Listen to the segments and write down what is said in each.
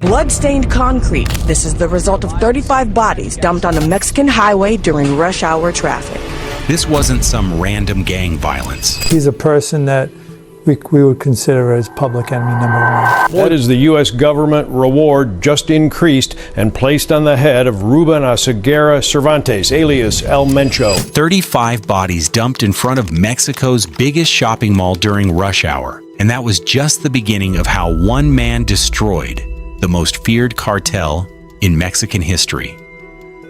Blood-stained concrete. This is the result of 35 bodies dumped on a Mexican highway during rush hour traffic. This wasn't some random gang violence. He's a person that we would consider as public enemy number one. That is the U.S. government reward just increased and placed on the head of Ruben Oseguera Cervantes, alias El Mencho. 35 bodies dumped in front of Mexico's biggest shopping mall during rush hour. And that was just the beginning of how one man destroyed the most feared cartel in Mexican history.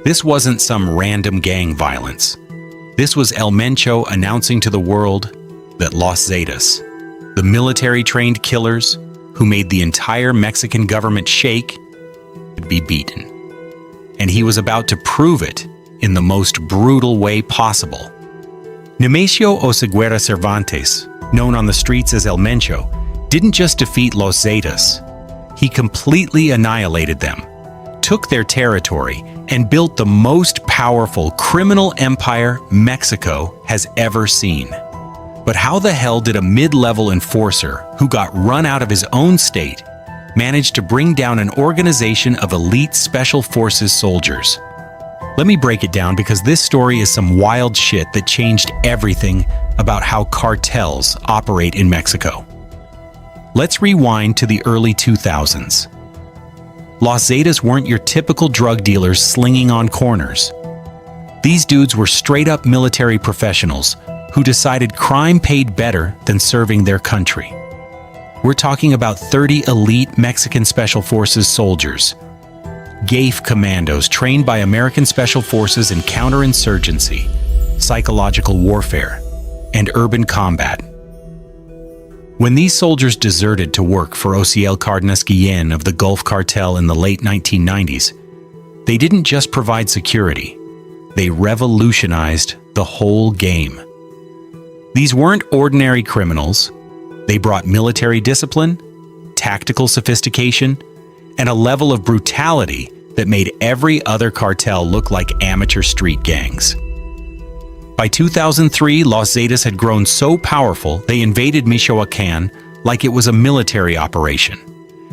This wasn't some random gang violence. This was El Mencho announcing to the world that Los Zetas, the military-trained killers who made the entire Mexican government shake, would be beaten. And he was about to prove it in the most brutal way possible. Mencho Oseguera Cervantes, known on the streets as El Mencho, didn't just defeat Los Zetas. He completely annihilated them, took their territory, and built the most powerful criminal empire Mexico has ever seen. But how the hell did a mid-level enforcer who got run out of his own state manage to bring down an organization of elite special forces soldiers? Let me break it down because this story is some wild shit that changed everything about how cartels operate in Mexico. Let's rewind to the early 2000s. Los Zetas weren't your typical drug dealers slinging on corners. These dudes were straight-up military professionals who decided crime paid better than serving their country. We're talking about 30 elite Mexican Special Forces soldiers, GAFE commandos trained by American Special Forces in counterinsurgency, psychological warfare, and urban combat. When these soldiers deserted to work for Ociel Cardenas Guillen of the Gulf Cartel in the late 1990s, they didn't just provide security, they revolutionized the whole game. These weren't ordinary criminals. They brought military discipline, tactical sophistication, and a level of brutality that made every other cartel look like amateur street gangs. By 2003, Los Zetas had grown so powerful they invaded Michoacán like it was a military operation.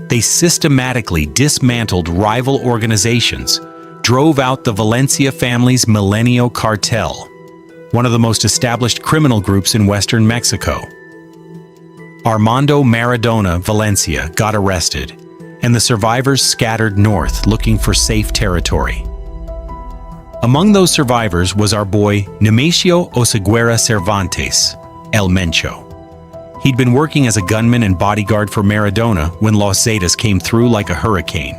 They systematically dismantled rival organizations, drove out the Valencia family's Milenio Cartel, one of the most established criminal groups in western Mexico. Armando Maradona Valencia got arrested, and the survivors scattered north looking for safe territory. Among those survivors was our boy Mencho Oseguera Cervantes, El Mencho. He'd been working as a gunman and bodyguard for Maradona when Los Zetas came through like a hurricane.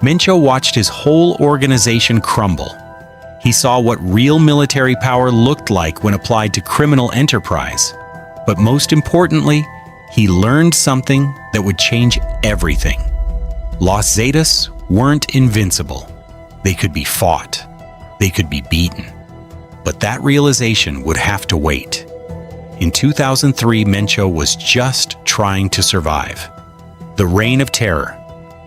Mencho watched his whole organization crumble. He saw what real military power looked like when applied to criminal enterprise. But most importantly, he learned something that would change everything. Los Zetas weren't invincible. They could be fought. They could be beaten. But that realization would have to wait. In 2003, Mencho was just trying to survive. The Reign of Terror.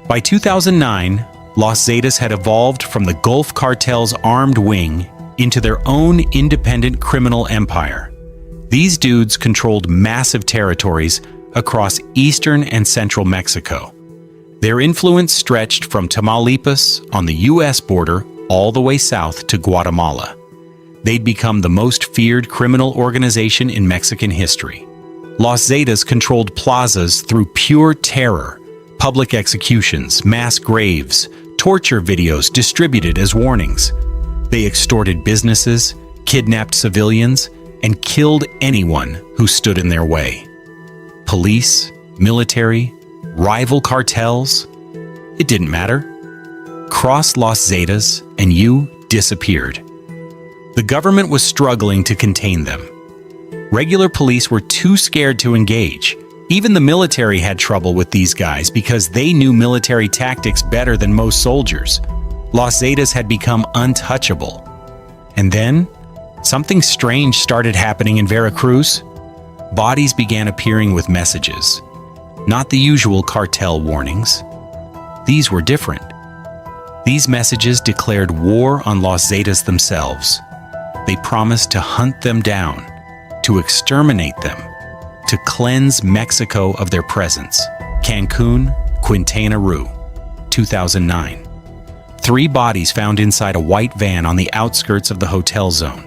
By 2009, Los Zetas had evolved from the Gulf Cartel's armed wing into their own independent criminal empire. These dudes controlled massive territories across eastern and central Mexico. Their influence stretched from Tamaulipas on the U.S. border all the way south to Guatemala. They'd become the most feared criminal organization in Mexican history. Los Zetas controlled plazas through pure terror, public executions, mass graves, torture videos distributed as warnings. They extorted businesses, kidnapped civilians, and killed anyone who stood in their way. Police, military, rival cartels, it didn't matter. Cross Los Zetas and you disappeared. The government was struggling to contain them. Regular police were too scared to engage. Even the military had trouble with these guys because they knew military tactics better than most soldiers. Los Zetas had become untouchable. And then, something strange started happening in Veracruz. Bodies began appearing with messages. Not the usual cartel warnings. These were different. These messages declared war on Los Zetas themselves. They promised to hunt them down, to exterminate them, to cleanse Mexico of their presence. Cancun, Quintana Roo. 2009. 3 bodies found inside a white van on the outskirts of the hotel zone.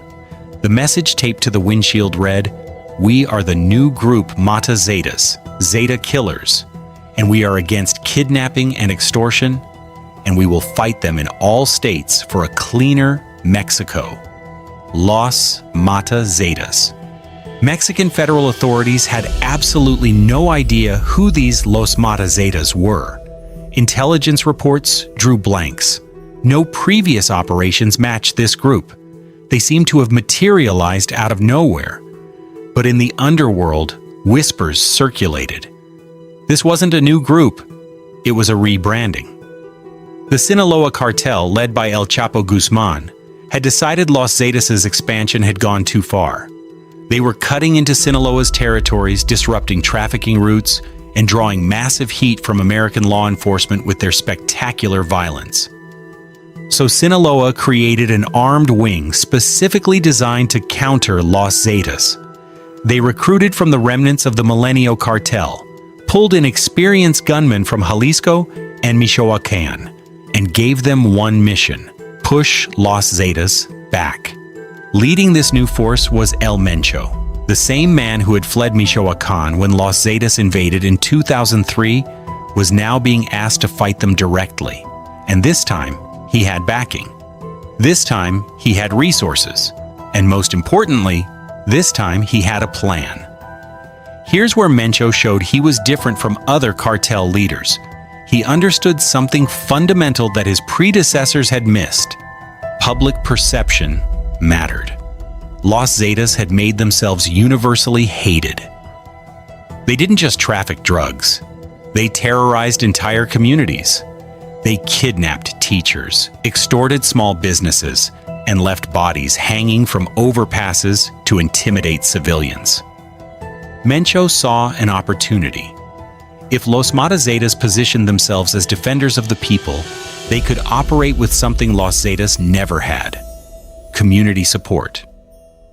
The message taped to the windshield read, "We are the new group Mata Zetas, Zeta Killers, and we are against kidnapping and extortion, and we will fight them in all states for a cleaner Mexico. Los Mata Zetas." Mexican federal authorities had absolutely no idea who these Los Mata Zetas were. Intelligence reports drew blanks. No previous operations matched this group. They seemed to have materialized out of nowhere. But in the underworld, whispers circulated. This wasn't a new group, it was a rebranding. The Sinaloa cartel, led by El Chapo Guzman, had decided Los Zetas' expansion had gone too far. They were cutting into Sinaloa's territories, disrupting trafficking routes, and drawing massive heat from American law enforcement with their spectacular violence. So Sinaloa created an armed wing specifically designed to counter Los Zetas. They recruited from the remnants of the Milenio cartel, pulled in experienced gunmen from Jalisco and Michoacán, and gave them one mission: push Los Zetas back. Leading this new force was El Mencho, the same man who had fled Michoacán when Los Zetas invaded in 2003, was now being asked to fight them directly. And this time, he had backing. This time, he had resources. And most importantly, this time he had a plan. Here's where Mencho showed he was different from other cartel leaders. He understood something fundamental that his predecessors had missed. Public perception mattered. Los Zetas had made themselves universally hated. They didn't just traffic drugs. They terrorized entire communities. They kidnapped teachers, extorted small businesses, and left bodies hanging from overpasses to intimidate civilians. Mencho saw an opportunity. If Los Mata Zetas positioned themselves as defenders of the people, they could operate with something Los Zetas never had: community support,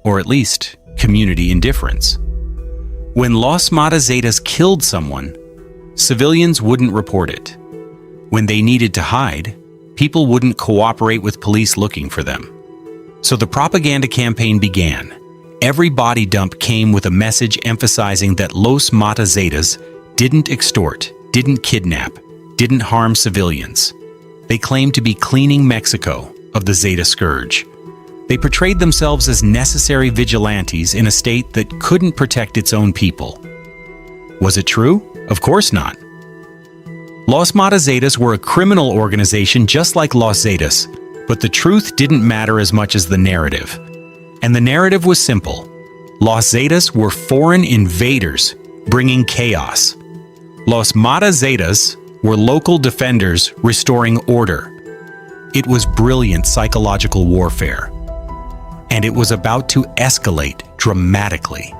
or at least community indifference. When Los Mata Zetas killed someone, civilians wouldn't report it. When they needed to hide, people wouldn't cooperate with police looking for them. So the propaganda campaign began. Every body dump came with a message emphasizing that Los Mata Zetas didn't extort, didn't kidnap, didn't harm civilians. They claimed to be cleaning Mexico of the Zeta scourge. They portrayed themselves as necessary vigilantes in a state that couldn't protect its own people. Was it true? Of course not. Los Mata Zetas were a criminal organization just like Los Zetas, but the truth didn't matter as much as the narrative. And the narrative was simple. Los Zetas were foreign invaders bringing chaos. Los Mata Zetas were local defenders restoring order. It was brilliant psychological warfare. And it was about to escalate dramatically.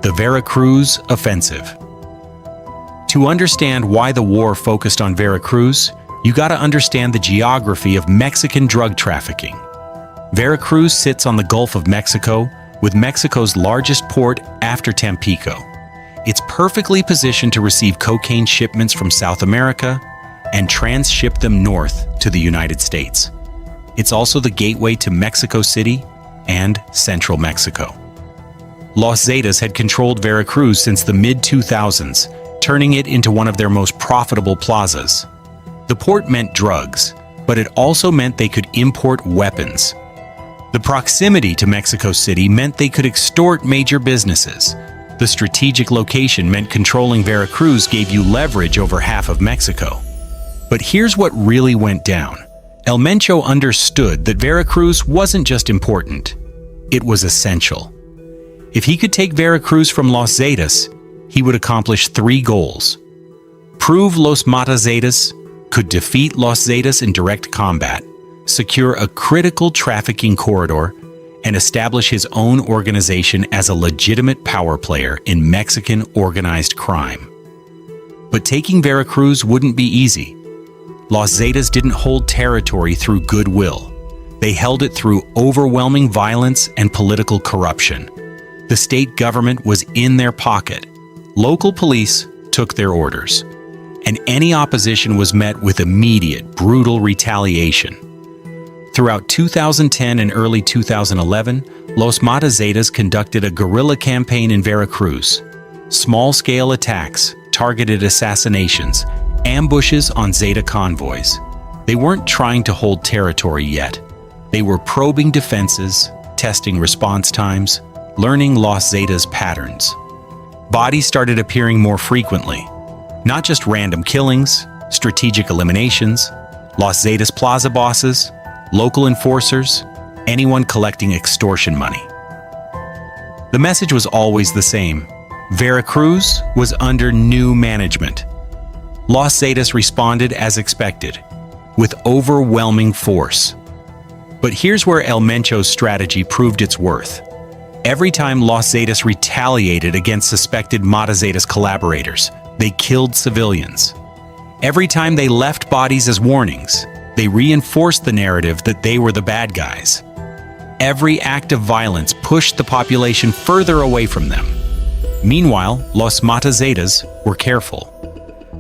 The Veracruz Offensive. To understand why the war focused on Veracruz, you gotta understand the geography of Mexican drug trafficking. Veracruz sits on the Gulf of Mexico, with Mexico's largest port after Tampico. It's perfectly positioned to receive cocaine shipments from South America and transship them north to the United States. It's also the gateway to Mexico City and central Mexico. Los Zetas had controlled Veracruz since the mid-2000s, turning it into one of their most profitable plazas. The port meant drugs, but it also meant they could import weapons. The proximity to Mexico City meant they could extort major businesses. The strategic location meant controlling Veracruz gave you leverage over half of Mexico. But here's what really went down. El Mencho understood that Veracruz wasn't just important, it was essential. If he could take Veracruz from Los Zetas, he would accomplish 3 goals. Prove Los Mata Zetas could defeat Los Zetas in direct combat, secure a critical trafficking corridor, and establish his own organization as a legitimate power player in Mexican organized crime. But taking Veracruz wouldn't be easy. Los Zetas didn't hold territory through goodwill. They held it through overwhelming violence and political corruption. The state government was in their pocket. Local police took their orders. and any opposition was met with immediate, brutal retaliation. Throughout 2010 and early 2011, Los Mata Zetas conducted a guerrilla campaign in Veracruz. Small-scale attacks, targeted assassinations, ambushes on Zeta convoys. They weren't trying to hold territory yet. They were probing defenses, testing response times, learning Los Zetas patterns. Bodies started appearing more frequently. Not just random killings, strategic eliminations, Los Zetas plaza bosses, local enforcers, anyone collecting extortion money. The message was always the same. Veracruz was under new management. Los Zetas responded as expected, with overwhelming force. But here's where El Mencho's strategy proved its worth. Every time Los Zetas retaliated against suspected Mata Zetas collaborators, they killed civilians. Every time they left bodies as warnings, they reinforced the narrative that they were the bad guys. Every act of violence pushed the population further away from them. Meanwhile, Los Mata Zetas were careful.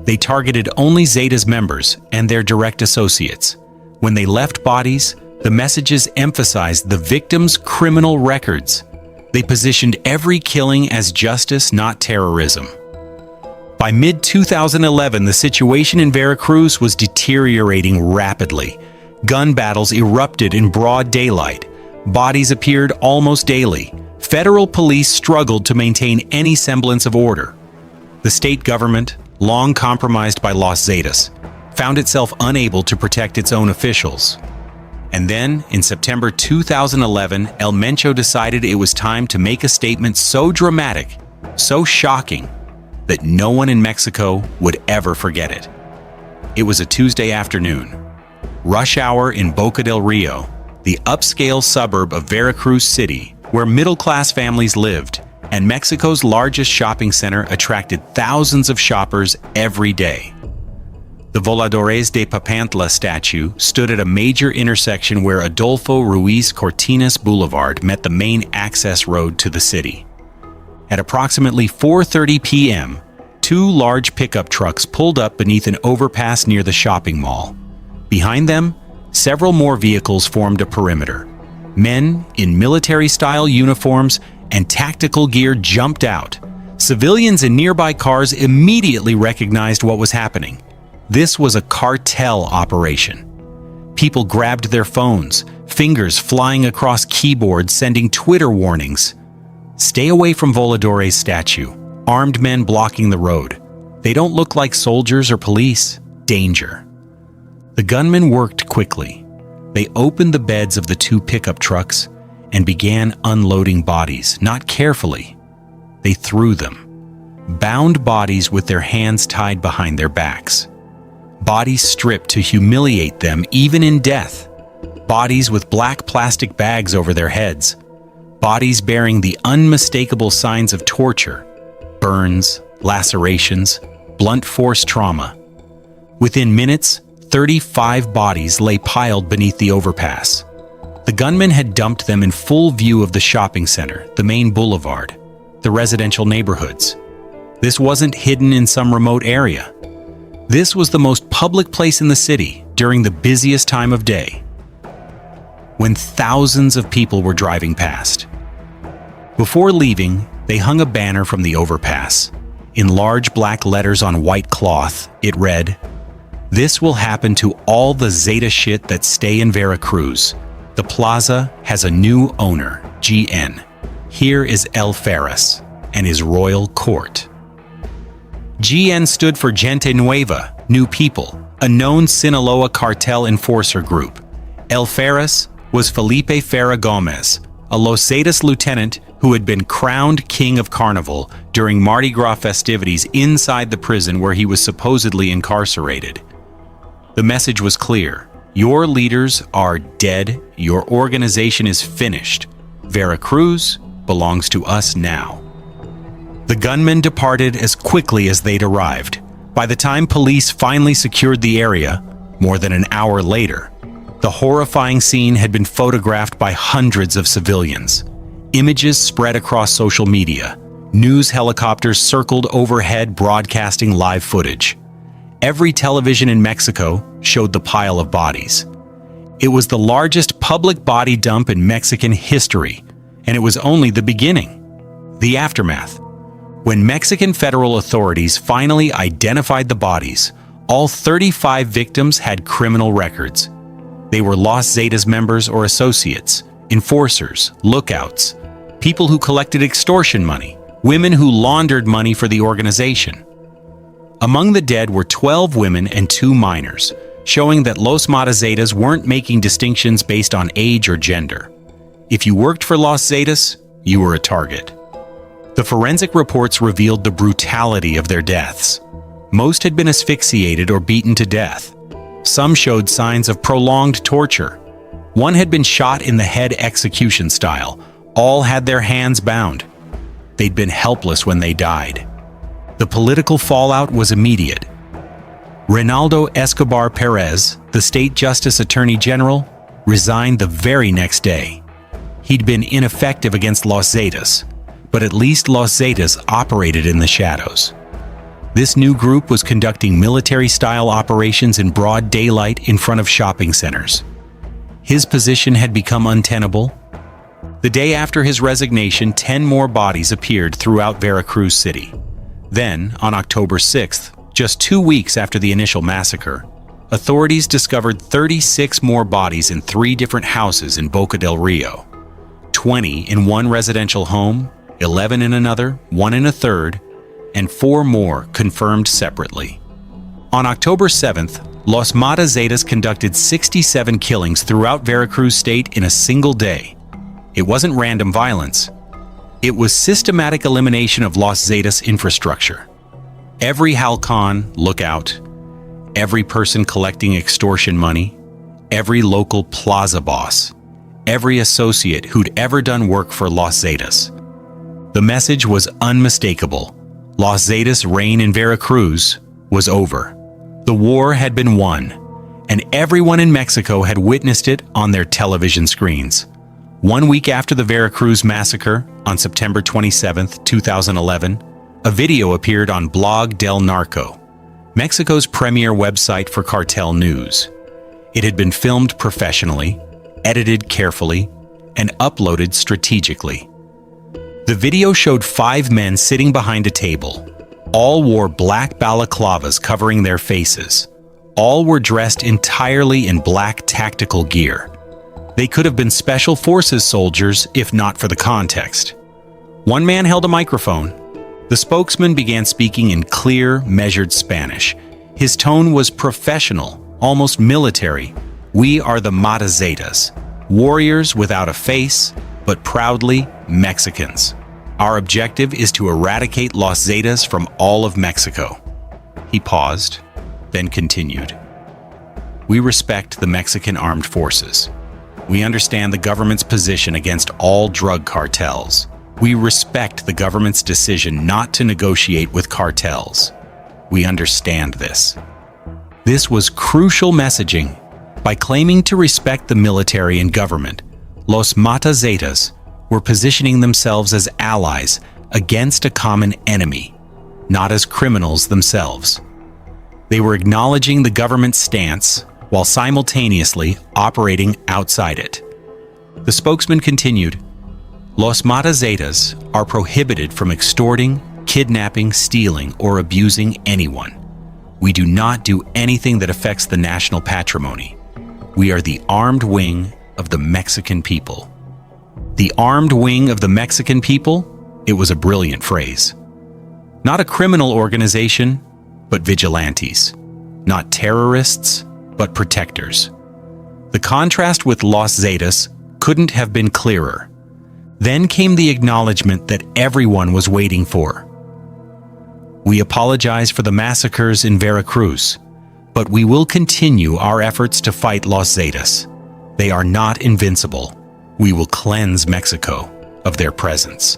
They targeted only Zetas members and their direct associates. When they left bodies, the messages emphasized the victims' criminal records. They positioned every killing as justice, not terrorism. By mid-2011, the situation in Veracruz was deteriorating rapidly. Gun battles erupted in broad daylight. Bodies appeared almost daily. Federal police struggled to maintain any semblance of order. The state government, long compromised by Los Zetas, found itself unable to protect its own officials. And then, in September 2011, El Mencho decided it was time to make a statement so dramatic, so shocking, that no one in Mexico would ever forget it. It was a Tuesday afternoon. Rush hour in Boca del Rio, the upscale suburb of Veracruz City, where middle-class families lived, and Mexico's largest shopping center attracted thousands of shoppers every day. The Voladores de Papantla statue stood at a major intersection where Adolfo Ruiz Cortines Boulevard met the main access road to the city. At approximately 4:30 p.m., two large pickup trucks pulled up beneath an overpass near the shopping mall. Behind them, several more vehicles formed a perimeter. Men in military-style uniforms and tactical gear jumped out. Civilians in nearby cars immediately recognized what was happening. This was a cartel operation. People grabbed their phones, fingers flying across keyboards sending Twitter warnings. Stay away from Voladores' statue. Armed men blocking the road. They don't look like soldiers or police. Danger. The gunmen worked quickly. They opened the beds of the two pickup trucks and began unloading bodies, not carefully. They threw them. Bound bodies with their hands tied behind their backs. Bodies stripped to humiliate them even in death. Bodies with black plastic bags over their heads. Bodies bearing the unmistakable signs of torture, burns, lacerations, blunt force trauma. Within minutes, 35 bodies lay piled beneath the overpass. The gunmen had dumped them in full view of the shopping center, the main boulevard, the residential neighborhoods. This wasn't hidden in some remote area. This was the most public place in the city during the busiest time of day, when thousands of people were driving past. Before leaving, they hung a banner from the overpass. In large black letters on white cloth, it read, "This will happen to all the Zeta shit that stay in Veracruz. The plaza has a new owner, GN. Here is El Ferris and his royal court." GN stood for Gente Nueva, New People, a known Sinaloa cartel enforcer group. El Ferris was Felipe Ferra Gomez, a Los Zetas lieutenant who had been crowned King of Carnival during Mardi Gras festivities inside the prison where he was supposedly incarcerated. The message was clear. Your leaders are dead. Your organization is finished. Veracruz belongs to us now. The gunmen departed as quickly as they'd arrived. By the time police finally secured the area, more than an hour later, the horrifying scene had been photographed by hundreds of civilians. Images spread across social media. News helicopters circled overhead broadcasting live footage. Every television in Mexico showed the pile of bodies. It was the largest public body dump in Mexican history, and it was only the beginning. The aftermath. When Mexican federal authorities finally identified the bodies, all 35 victims had criminal records. They were Los Zetas members or associates, enforcers, lookouts, people who collected extortion money, women who laundered money for the organization. Among the dead were 12 women and 2 minors, showing that Los Zetas weren't making distinctions based on age or gender. If you worked for Los Zetas, you were a target. The forensic reports revealed the brutality of their deaths. Most had been asphyxiated or beaten to death. Some showed signs of prolonged torture. One had been shot in the head execution style. All had their hands bound. They'd been helpless when they died. The political fallout was immediate. Reinaldo Escobar Perez, the state justice attorney general, resigned the very next day. He'd been ineffective against Los Zetas, but at least Los Zetas operated in the shadows. This new group was conducting military-style operations in broad daylight in front of shopping centers. His position had become untenable. The day after his resignation, 10 more bodies appeared throughout Veracruz City. Then, on October 6th, just 2 weeks after the initial massacre, authorities discovered 36 more bodies in 3 different houses in Boca del Rio. 20 in one residential home, 11 in another, 1 in a third, and 4 more confirmed separately. On October 7th, Los Zetas conducted 67 killings throughout Veracruz State in a single day. It wasn't random violence. It was systematic elimination of Los Zetas infrastructure. Every halcon, lookout, every person collecting extortion money, every local plaza boss, every associate who'd ever done work for Los Zetas. The message was unmistakable. Los Zetas' reign in Veracruz was over. The war had been won, and everyone in Mexico had witnessed it on their television screens. 1 week after the Veracruz massacre, on September 27, 2011, a video appeared on Blog del Narco, Mexico's premier website for cartel news. It had been filmed professionally, edited carefully, and uploaded strategically. The video showed 5 men sitting behind a table. All wore black balaclavas covering their faces. All were dressed entirely in black tactical gear. They could have been special forces soldiers if not for the context. One man held a microphone. The spokesman began speaking in clear, measured Spanish. His tone was professional, almost military. We are the Zetas, warriors without a face, but proudly Mexicans. Our objective is to eradicate Los Zetas from all of Mexico. He paused, then continued. We respect the Mexican armed forces. We understand the government's position against all drug cartels. We respect the government's decision not to negotiate with cartels. We understand this. This was crucial messaging. By claiming to respect the military and government, Los Zetas were positioning themselves as allies against a common enemy, not as criminals themselves. They were acknowledging the government's stance while simultaneously operating outside it. The spokesman continued, Los Zetas are prohibited from extorting, kidnapping, stealing, or abusing anyone. We do not do anything that affects the national patrimony. We are the armed wing of the Mexican people. The armed wing of the Mexican people? It was a brilliant phrase. Not a criminal organization, but vigilantes. Not terrorists, but protectors. The contrast with Los Zetas couldn't have been clearer. Then came the acknowledgement that everyone was waiting for. We apologize for the massacres in Veracruz, but we will continue our efforts to fight Los Zetas. They are not invincible. We will cleanse Mexico of their presence.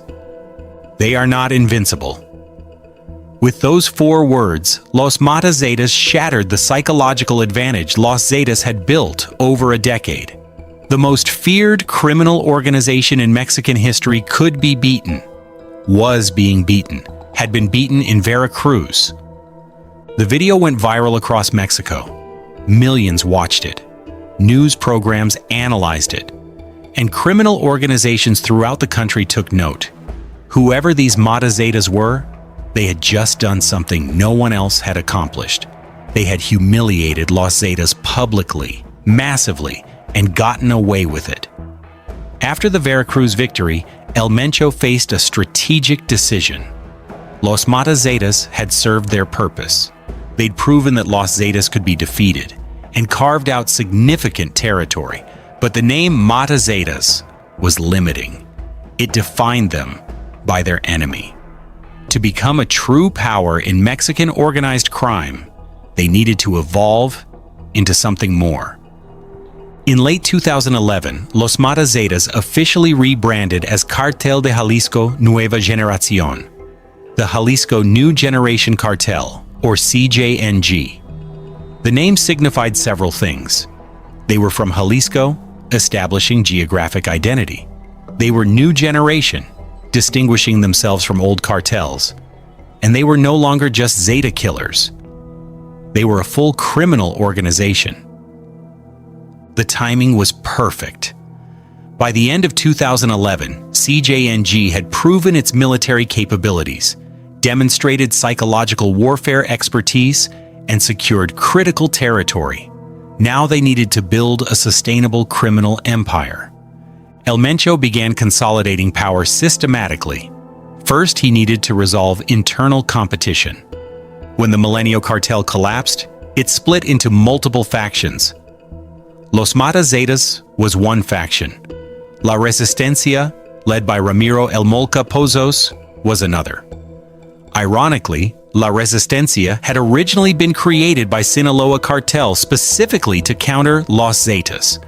They are not invincible. With those 4 words, Los Zetas shattered the psychological advantage Los Zetas had built over a decade. The most feared criminal organization in Mexican history could be beaten, was being beaten, had been beaten in Veracruz. The video went viral across Mexico. Millions watched it. News programs analyzed it. And criminal organizations throughout the country took note. Whoever these Mata Zetas were, they had just done something no one else had accomplished. They had humiliated Los Zetas publicly, massively, and gotten away with it. After the Veracruz victory, El Mencho faced a strategic decision. Los Mata Zetas had served their purpose. They'd proven that Los Zetas could be defeated and carved out significant territory, but the name Mata Zetas was limiting. It defined them by their enemy. To become a true power in Mexican organized crime, they needed to evolve into something more. In late 2011, Los Mata Zetas officially rebranded as Cartel de Jalisco Nueva Generación, the Jalisco New Generation Cartel, or CJNG. The name signified several things. They were from Jalisco, establishing geographic identity. They were new generation, distinguishing themselves from old cartels. And they were no longer just Zeta killers. They were a full criminal organization. The timing was perfect. By the end of 2011, CJNG had proven its military capabilities, demonstrated psychological warfare expertise, and secured critical territory. Now they needed to build a sustainable criminal empire. El Mencho began consolidating power systematically. First, he needed to resolve internal competition. When the Milenio Cartel collapsed, it split into multiple factions. Los Mata Zetas was one faction. La Resistencia, led by Ramiro El Molca Pozos, was another. Ironically, La Resistencia had originally been created by Sinaloa Cartel specifically to counter Los Zetas.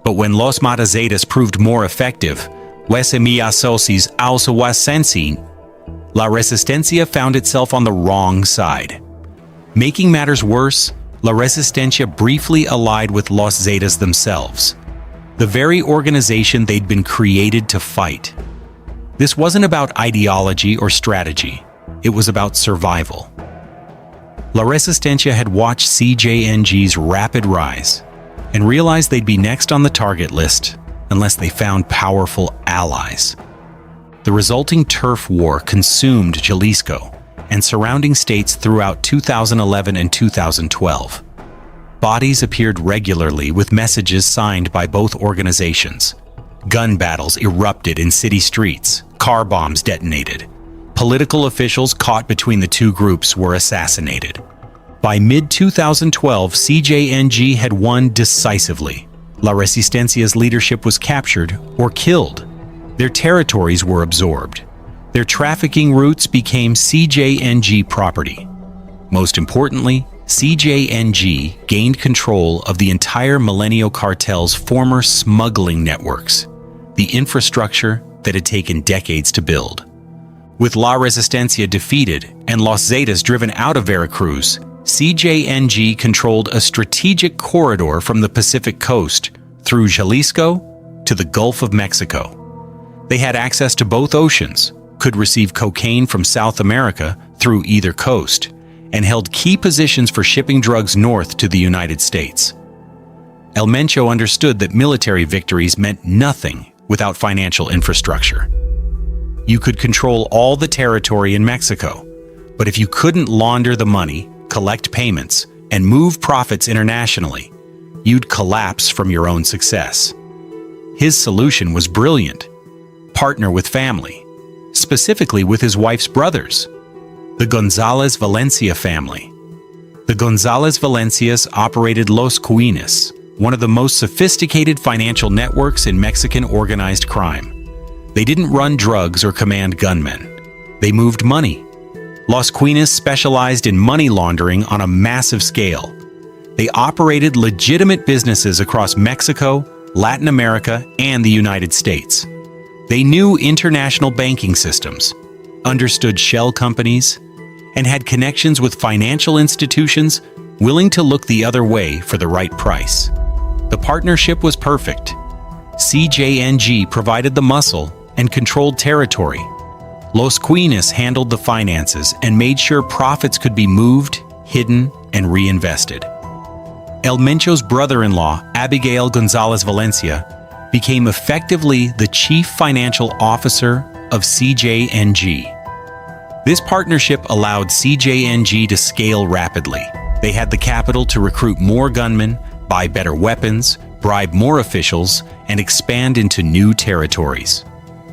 But when Los Mata Zetas proved more effective, Wesemiasosis Ausawasensin, La Resistencia found itself on the wrong side. Making matters worse, La Resistencia briefly allied with Los Zetas themselves, the very organization they'd been created to fight. This wasn't about ideology or strategy. It was about survival. La Resistencia had watched CJNG's rapid rise and realized they'd be next on the target list unless they found powerful allies. The resulting turf war consumed Jalisco and surrounding states throughout 2011 and 2012. Bodies appeared regularly with messages signed by both organizations. Gun battles erupted in city streets. Car bombs detonated. Political officials caught between the two groups were assassinated. By mid-2012, CJNG had won decisively. La Resistencia's leadership was captured or killed. Their territories were absorbed. Their trafficking routes became CJNG property. Most importantly, CJNG gained control of the entire Milenio Cartel's former smuggling networks, the infrastructure that had taken decades to build. With La Resistencia defeated and Los Zetas driven out of Veracruz, CJNG controlled a strategic corridor from the Pacific coast through Jalisco to the Gulf of Mexico. They had access to both oceans, could receive cocaine from South America through either coast, and held key positions for shipping drugs north to the United States. El Mencho understood that military victories meant nothing without financial infrastructure. You could control all the territory in Mexico, but if you couldn't launder the money, collect payments, and move profits internationally, you'd collapse from your own success. His solution was brilliant. Partner with family, specifically with his wife's brothers, the Gonzalez Valencia family. The Gonzalez Valencias operated Los Cuines, one of the most sophisticated financial networks in Mexican organized crime. They didn't run drugs or command gunmen. They moved money. Los Cuines specialized in money laundering on a massive scale. They operated legitimate businesses across Mexico, Latin America, and the United States. They knew international banking systems, understood shell companies, and had connections with financial institutions willing to look the other way for the right price. The partnership was perfect. CJNG provided the muscle and controlled territory. Los Cuines handled the finances and made sure profits could be moved, hidden, and reinvested. El Mencho's brother-in-law, Abigail Gonzalez Valencia, became effectively the chief financial officer of CJNG. This partnership allowed CJNG to scale rapidly. They had the capital to recruit more gunmen, buy better weapons, bribe more officials, and expand into new territories.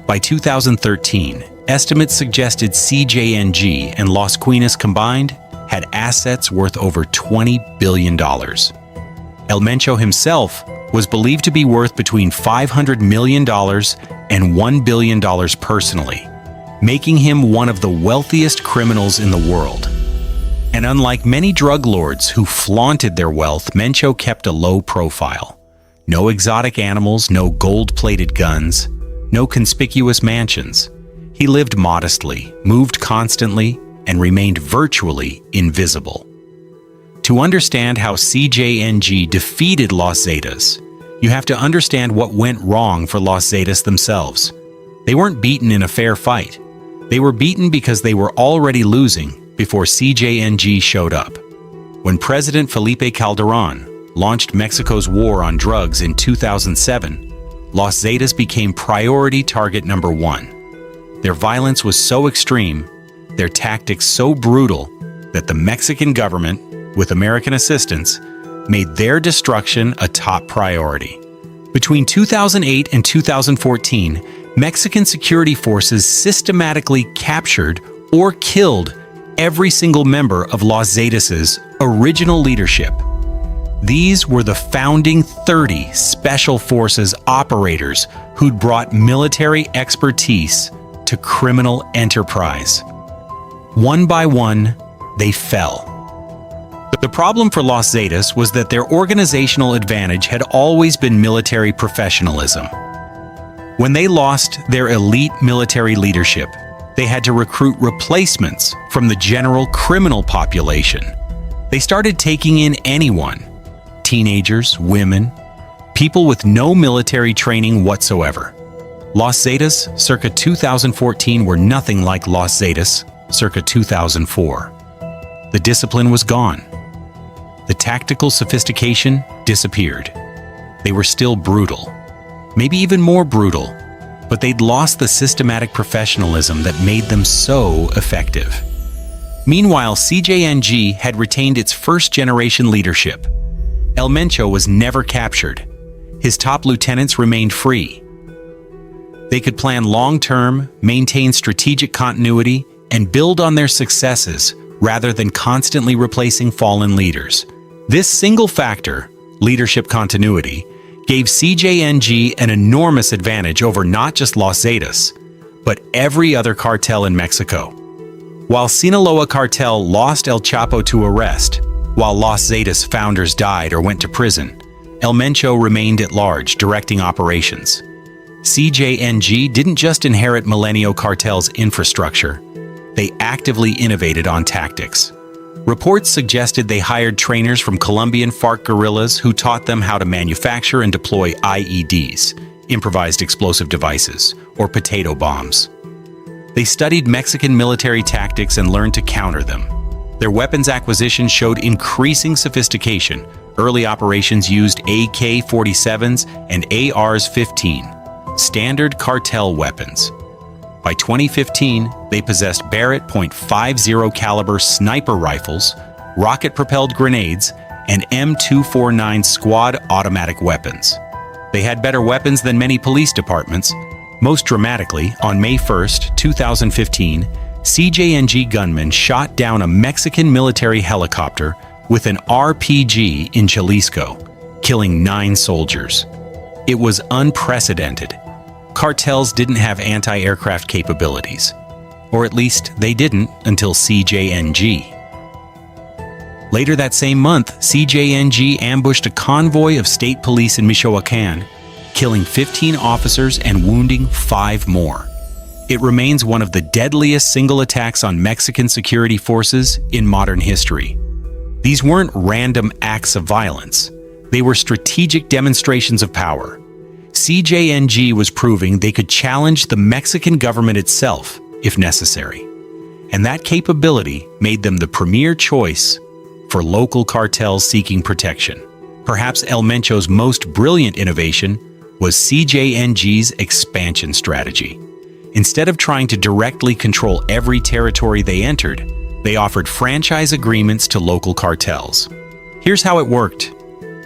By 2013, estimates suggested CJNG and Las Quinas combined had assets worth over $20 billion. El Mencho himself was believed to be worth between $500 million and $1 billion personally, making him one of the wealthiest criminals in the world. And unlike many drug lords who flaunted their wealth, Mencho kept a low profile. No exotic animals, no gold-plated guns, no conspicuous mansions. He lived modestly, moved constantly, and remained virtually invisible. To understand how CJNG defeated Los Zetas, you have to understand what went wrong for Los Zetas themselves. They weren't beaten in a fair fight. They were beaten because they were already losing before CJNG showed up. When President Felipe Calderon launched Mexico's war on drugs in 2007, Los Zetas became priority target number one. Their violence was so extreme, their tactics so brutal, that the Mexican government, with American assistance, made their destruction a top priority. Between 2008 and 2014, Mexican security forces systematically captured or killed every single member of Los Zetas' original leadership. These were the founding 30 Special Forces operators who'd brought military expertise to criminal enterprise. One by one, they fell. The problem for Los Zetas was that their organizational advantage had always been military professionalism. When they lost their elite military leadership, they had to recruit replacements from the general criminal population. They started taking in anyone: teenagers, women, people with no military training whatsoever. Los Zetas circa 2014 were nothing like Los Zetas circa 2004. The discipline was gone. The tactical sophistication disappeared. They were still brutal, maybe even more brutal, but they'd lost the systematic professionalism that made them so effective. Meanwhile, CJNG had retained its first-generation leadership. El Mencho was never captured. His top lieutenants remained free. They could plan long-term, maintain strategic continuity, and build on their successes rather than constantly replacing fallen leaders. This single factor, leadership continuity, gave CJNG an enormous advantage over not just Los Zetas, but every other cartel in Mexico. While Sinaloa Cartel lost El Chapo to arrest, while Los Zetas founders died or went to prison, El Mencho remained at large, directing operations. CJNG didn't just inherit Milenio Cartel's infrastructure, they actively innovated on tactics. Reports suggested they hired trainers from Colombian FARC guerrillas who taught them how to manufacture and deploy IEDs, improvised explosive devices, or potato bombs. They studied Mexican military tactics and learned to counter them. Their weapons acquisition showed increasing sophistication. Early operations used AK-47s and ARs-15, standard cartel weapons. By 2015, they possessed Barrett .50 caliber sniper rifles, rocket-propelled grenades, and M249 squad automatic weapons. They had better weapons than many police departments. Most dramatically, on May 1, 2015, CJNG gunmen shot down a Mexican military helicopter with an RPG in Jalisco, killing 9 soldiers. It was unprecedented. Cartels didn't have anti-aircraft capabilities, or at least they didn't until CJNG. Later that same month, CJNG ambushed a convoy of state police in Michoacán, killing 15 officers and wounding 5 more. It remains one of the deadliest single attacks on Mexican security forces in modern history. These weren't random acts of violence. They were strategic demonstrations of power. CJNG was proving they could challenge the Mexican government itself, if necessary. And that capability made them the premier choice for local cartels seeking protection. Perhaps El Mencho's most brilliant innovation was CJNG's expansion strategy. Instead of trying to directly control every territory they entered, they offered franchise agreements to local cartels. Here's how it worked.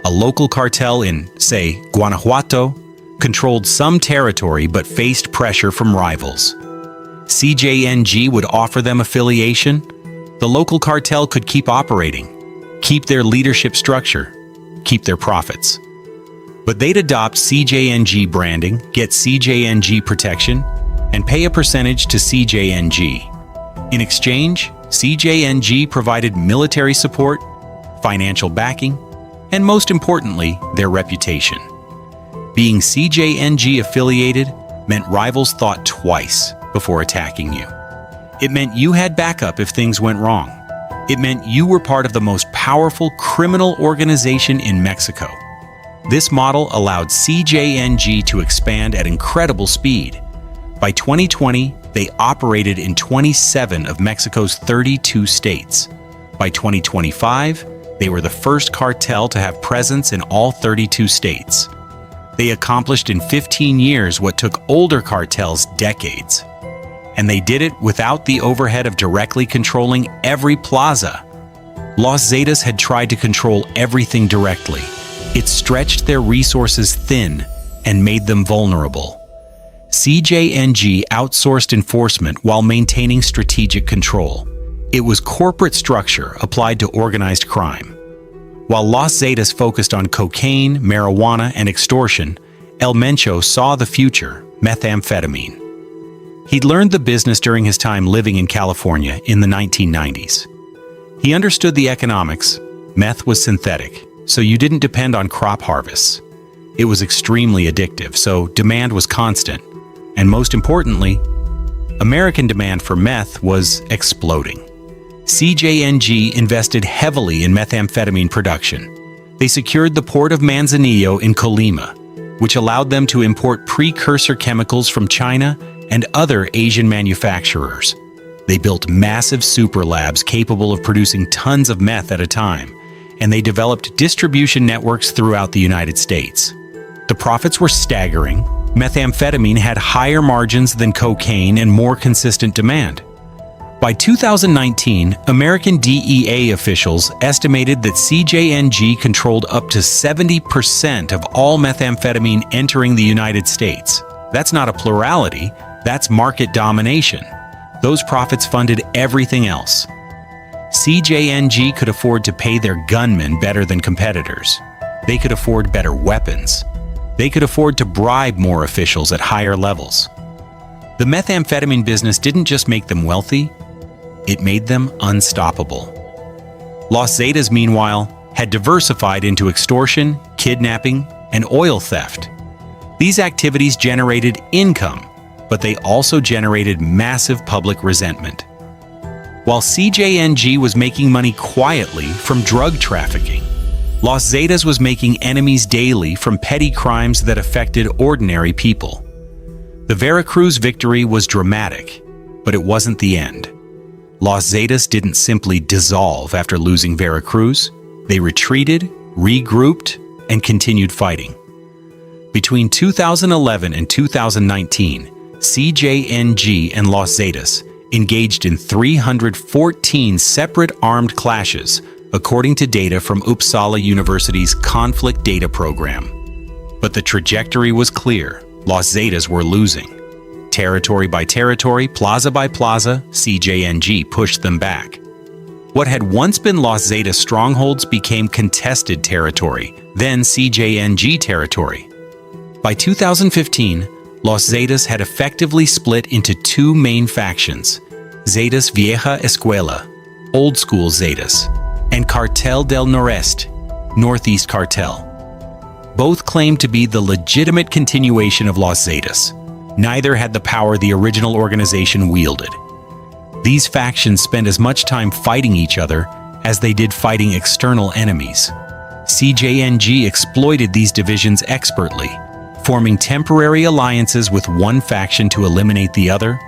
A local cartel in, say, Guanajuato, controlled some territory but faced pressure from rivals. CJNG would offer them affiliation. The local cartel could keep operating, keep their leadership structure, keep their profits. But they'd adopt CJNG branding, get CJNG protection, and pay a percentage to CJNG. In exchange, CJNG provided military support, financial backing, and most importantly, their reputation. Being CJNG affiliated meant rivals thought twice before attacking you. It meant you had backup if things went wrong. It meant you were part of the most powerful criminal organization in Mexico. This model allowed CJNG to expand at incredible speed. By 2020, they operated in 27 of Mexico's 32 states. By 2025, they were the first cartel to have presence in all 32 states. They accomplished in 15 years what took older cartels decades. And they did it without the overhead of directly controlling every plaza. Los Zetas had tried to control everything directly. It stretched their resources thin and made them vulnerable. CJNG outsourced enforcement while maintaining strategic control. It was corporate structure applied to organized crime. While Los Zetas focused on cocaine, marijuana, and extortion, El Mencho saw the future, methamphetamine. He'd learned the business during his time living in California in the 1990s. He understood the economics. Meth was synthetic, so you didn't depend on crop harvests. It was extremely addictive, so demand was constant. And most importantly, American demand for meth was exploding. CJNG invested heavily in methamphetamine production. They secured the port of Manzanillo in Colima, which allowed them to import precursor chemicals from China and other Asian manufacturers. They built massive super labs capable of producing tons of meth at a time, and they developed distribution networks throughout the United States. The profits were staggering. Methamphetamine had higher margins than cocaine and more consistent demand. By 2019, American DEA officials estimated that CJNG controlled up to 70% of all methamphetamine entering the United States. That's not a plurality, that's market domination. Those profits funded everything else. CJNG could afford to pay their gunmen better than competitors. They could afford better weapons. They could afford to bribe more officials at higher levels. The methamphetamine business didn't just make them wealthy, it made them unstoppable. Los Zetas, meanwhile, had diversified into extortion, kidnapping, and oil theft. These activities generated income, but they also generated massive public resentment. While CJNG was making money quietly from drug trafficking, Los Zetas was making enemies daily from petty crimes that affected ordinary people. The Veracruz victory was dramatic, but it wasn't the end. Los Zetas didn't simply dissolve after losing Veracruz. They retreated, regrouped, and continued fighting. Between 2011 and 2019, CJNG and Los Zetas engaged in 314 separate armed clashes, according to data from Uppsala University's Conflict Data Program. But the trajectory was clear. Los Zetas were losing. Territory by territory, plaza by plaza, CJNG pushed them back. What had once been Los Zetas strongholds became contested territory, then CJNG territory. By 2015, Los Zetas had effectively split into two main factions, Zetas Vieja Escuela, Old School Zetas, and Cartel del Noreste, Northeast Cartel. Both claimed to be the legitimate continuation of Los Zetas. Neither had the power the original organization wielded. These factions spent as much time fighting each other as they did fighting external enemies. CJNG exploited these divisions expertly, forming temporary alliances with one faction to eliminate the other,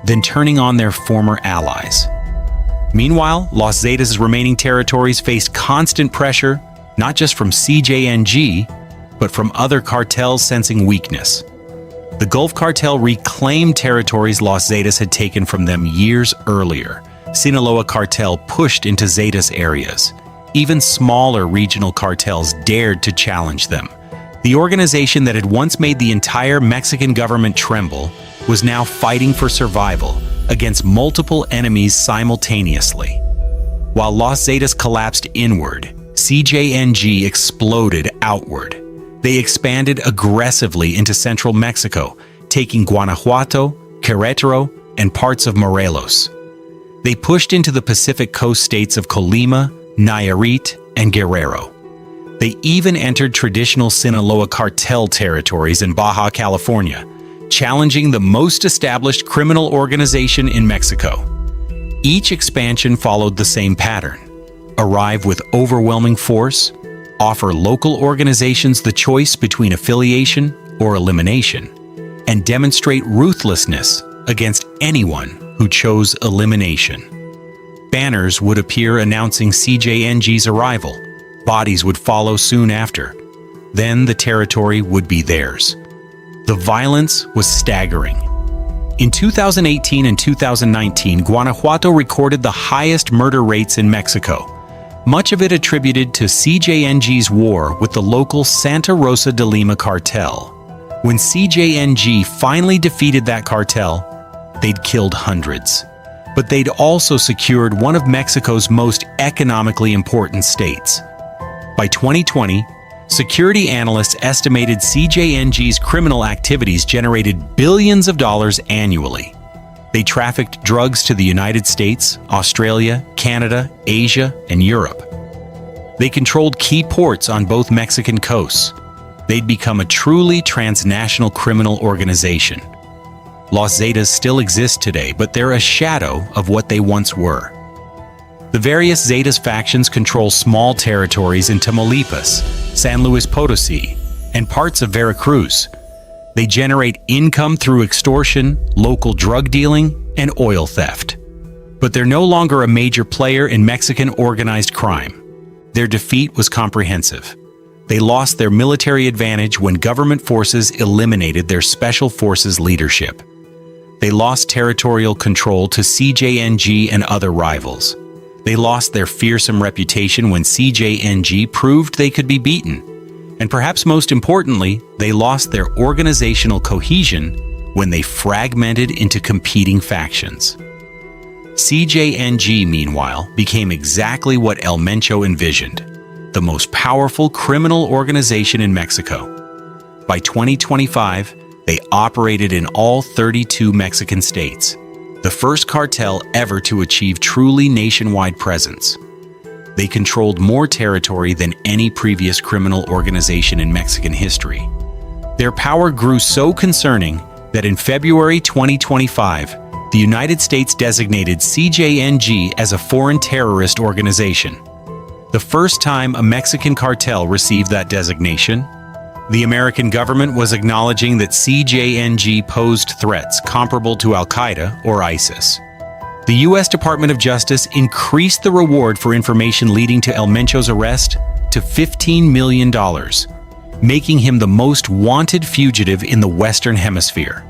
then turning on their former allies. Meanwhile, Los Zetas' remaining territories faced constant pressure, not just from CJNG, but from other cartels sensing weakness. The Gulf Cartel reclaimed territories Los Zetas had taken from them years earlier. Sinaloa Cartel pushed into Zetas areas. Even smaller regional cartels dared to challenge them. The organization that had once made the entire Mexican government tremble was now fighting for survival against multiple enemies simultaneously. While Los Zetas collapsed inward, CJNG exploded outward. They expanded aggressively into central Mexico, taking Guanajuato, Querétaro, and parts of Morelos. They pushed into the Pacific coast states of Colima, Nayarit, and Guerrero. They even entered traditional Sinaloa cartel territories in Baja California, challenging the most established criminal organization in Mexico. Each expansion followed the same pattern: arrive with overwhelming force, offer local organizations the choice between affiliation or elimination, and demonstrate ruthlessness against anyone who chose elimination. Banners would appear announcing CJNG's arrival. Bodies would follow soon after. Then the territory would be theirs. The violence was staggering. In 2018 and 2019, Guanajuato recorded the highest murder rates in Mexico, much of it attributed to CJNG's war with the local Santa Rosa de Lima cartel. When CJNG finally defeated that cartel, they'd killed hundreds. But they'd also secured one of Mexico's most economically important states. By 2020, security analysts estimated CJNG's criminal activities generated billions of dollars annually. They trafficked drugs to the United States, Australia, Canada, Asia, and Europe. They controlled key ports on both Mexican coasts. They'd become a truly transnational criminal organization. Los Zetas still exist today, but they're a shadow of what they once were. The various Zetas factions control small territories in Tamaulipas, San Luis Potosí, and parts of Veracruz. They generate income through extortion, local drug dealing, and oil theft. But they're no longer a major player in Mexican organized crime. Their defeat was comprehensive. They lost their military advantage when government forces eliminated their special forces leadership. They lost territorial control to CJNG and other rivals. They lost their fearsome reputation when CJNG proved they could be beaten. And perhaps most importantly, they lost their organizational cohesion when they fragmented into competing factions. CJNG, meanwhile, became exactly what El Mencho envisioned: the most powerful criminal organization in Mexico. By 2025, they operated in all 32 Mexican states, the first cartel ever to achieve truly nationwide presence. They controlled more territory than any previous criminal organization in Mexican history. Their power grew so concerning that in February 2025, the United States designated CJNG as a foreign terrorist organization. The first time a Mexican cartel received that designation, the American government was acknowledging that CJNG posed threats comparable to Al-Qaeda or ISIS. The U.S. Department of Justice increased the reward for information leading to El Mencho's arrest to $15 million, making him the most wanted fugitive in the Western Hemisphere.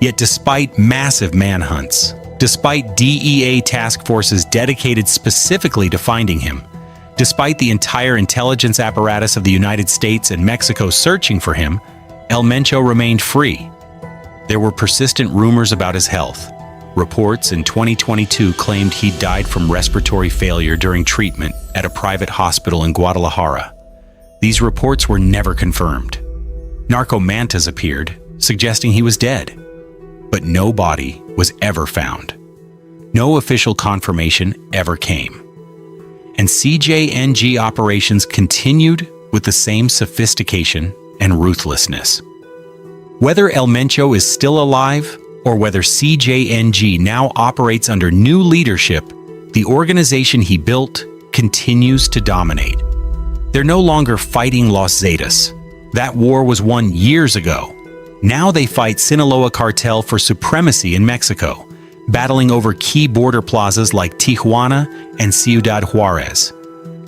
Yet despite massive manhunts, despite DEA task forces dedicated specifically to finding him, despite the entire intelligence apparatus of the United States and Mexico searching for him, El Mencho remained free. There were persistent rumors about his health. Reports in 2022 claimed he died from respiratory failure during treatment at a private hospital in Guadalajara. These reports were never confirmed. Narcomantas appeared, suggesting he was dead. But no body was ever found. No official confirmation ever came. And CJNG operations continued with the same sophistication and ruthlessness. Whether El Mencho is still alive or whether CJNG now operates under new leadership, the organization he built continues to dominate. They're no longer fighting Los Zetas. That war was won years ago. Now they fight Sinaloa Cartel for supremacy in Mexico. battling over key border plazas like Tijuana and Ciudad Juarez.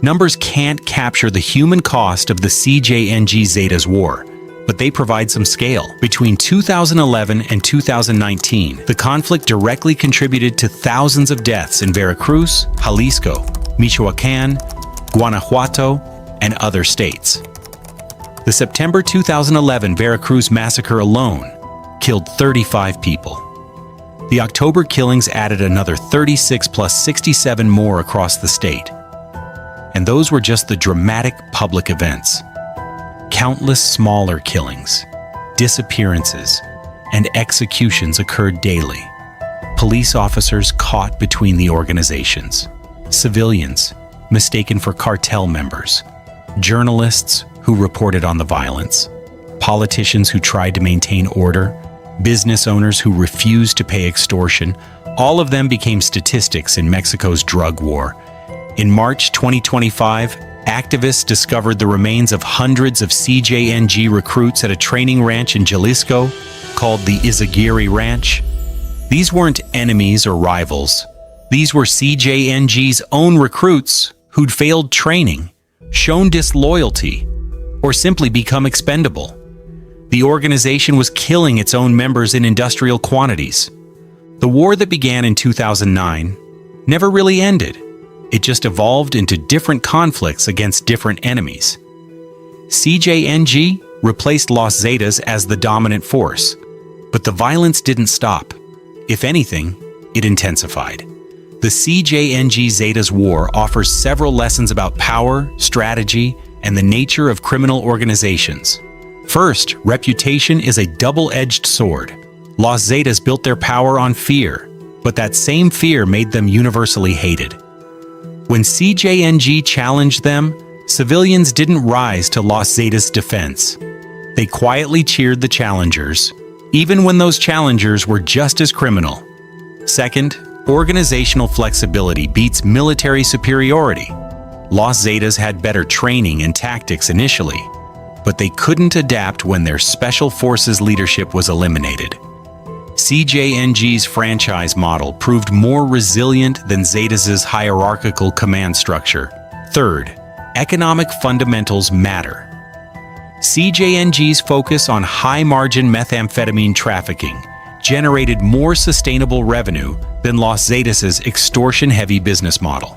Numbers can't capture the human cost of the CJNG Zetas war, but they provide some scale. Between 2011 and 2019, the conflict directly contributed to thousands of deaths in Veracruz, Jalisco, Michoacán, Guanajuato, and other states. The September 2011 Veracruz massacre alone killed 35 people. The October killings added another 36 plus 67 more across the state. And those were just the dramatic public events. Countless smaller killings, disappearances, and executions occurred daily. Police officers caught between the organizations, civilians mistaken for cartel members, journalists who reported on the violence, politicians who tried to maintain order, business owners who refused to pay extortion. All of them became statistics in Mexico's drug war. In March 2025, activists discovered the remains of hundreds of CJNG recruits at a training ranch in Jalisco called the Izaguirre Ranch. These weren't enemies or rivals. These were CJNG's own recruits who'd failed training, shown disloyalty, or simply become expendable. The organization was killing its own members in industrial quantities. The war that began in 2009 never really ended. It just evolved into different conflicts against different enemies. CJNG replaced Los Zetas as the dominant force, but the violence didn't stop. If anything, it intensified. The CJNG Zetas war offers several lessons about power, strategy, and the nature of criminal organizations. First, reputation is a double-edged sword. Los Zetas built their power on fear, but that same fear made them universally hated. When CJNG challenged them, civilians didn't rise to Los Zetas' defense. They quietly cheered the challengers, even when those challengers were just as criminal. Second, organizational flexibility beats military superiority. Los Zetas had better training and tactics initially, but they couldn't adapt when their special forces leadership was eliminated. CJNG's franchise model proved more resilient than Zetas' hierarchical command structure. Third, economic fundamentals matter. CJNG's focus on high-margin methamphetamine trafficking generated more sustainable revenue than Los Zetas' extortion-heavy business model.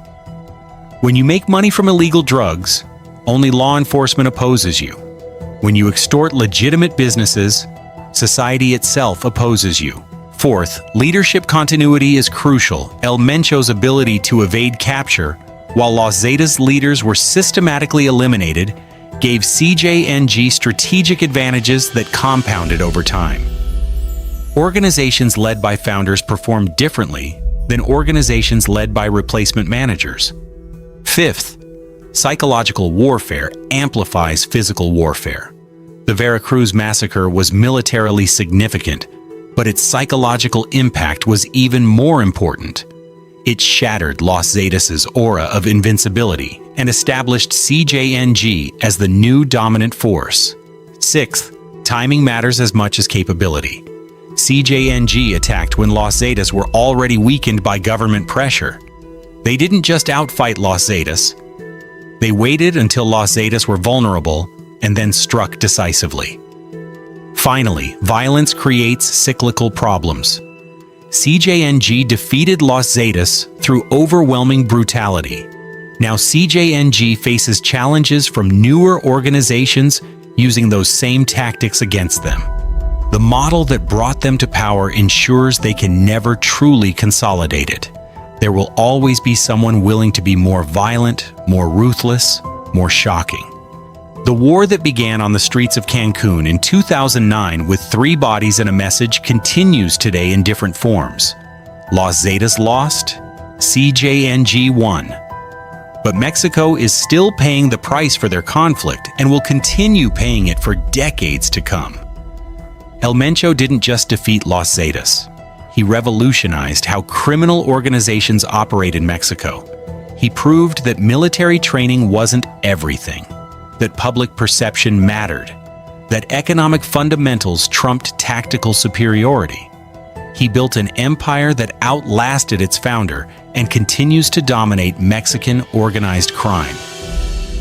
When you make money from illegal drugs, only law enforcement opposes you. When you extort legitimate businesses, society itself opposes you. Fourth, leadership continuity is crucial. El Mencho's ability to evade capture, while Los Zetas leaders were systematically eliminated, gave CJNG strategic advantages that compounded over time. Organizations led by founders perform differently than organizations led by replacement managers. Fifth, psychological warfare amplifies physical warfare. The Veracruz massacre was militarily significant, but its psychological impact was even more important. It shattered Los Zetas' aura of invincibility and established CJNG as the new dominant force. Sixth, timing matters as much as capability. CJNG attacked when Los Zetas were already weakened by government pressure. They didn't just outfight Los Zetas. They waited until Los Zetas were vulnerable and then struck decisively. Finally, violence creates cyclical problems. CJNG defeated Los Zetas through overwhelming brutality. Now CJNG faces challenges from newer organizations using those same tactics against them. The model that brought them to power ensures they can never truly consolidate it. There will always be someone willing to be more violent, more ruthless, more shocking. The war that began on the streets of Cancun in 2009 with 3 bodies and a message continues today in different forms. Los Zetas lost, CJNG won. But Mexico is still paying the price for their conflict and will continue paying it for decades to come. El Mencho didn't just defeat Los Zetas. He revolutionized how criminal organizations operate in Mexico. He proved that military training wasn't everything, that public perception mattered, that economic fundamentals trumped tactical superiority. He built an empire that outlasted its founder and continues to dominate Mexican organized crime.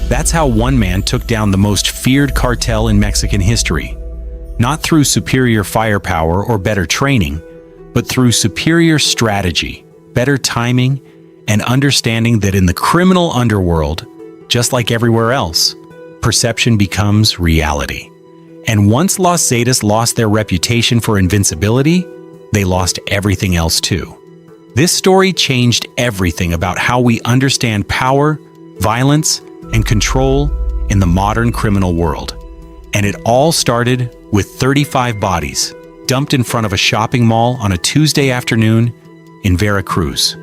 That's how one man took down the most feared cartel in Mexican history. Not through superior firepower or better training, but through superior strategy, better timing, and understanding that in the criminal underworld, just like everywhere else, perception becomes reality. And once Los Zetas lost their reputation for invincibility, they lost everything else too. This story changed everything about how we understand power, violence, and control in the modern criminal world. And it all started with 35 bodies dumped in front of a shopping mall on a Tuesday afternoon in Veracruz.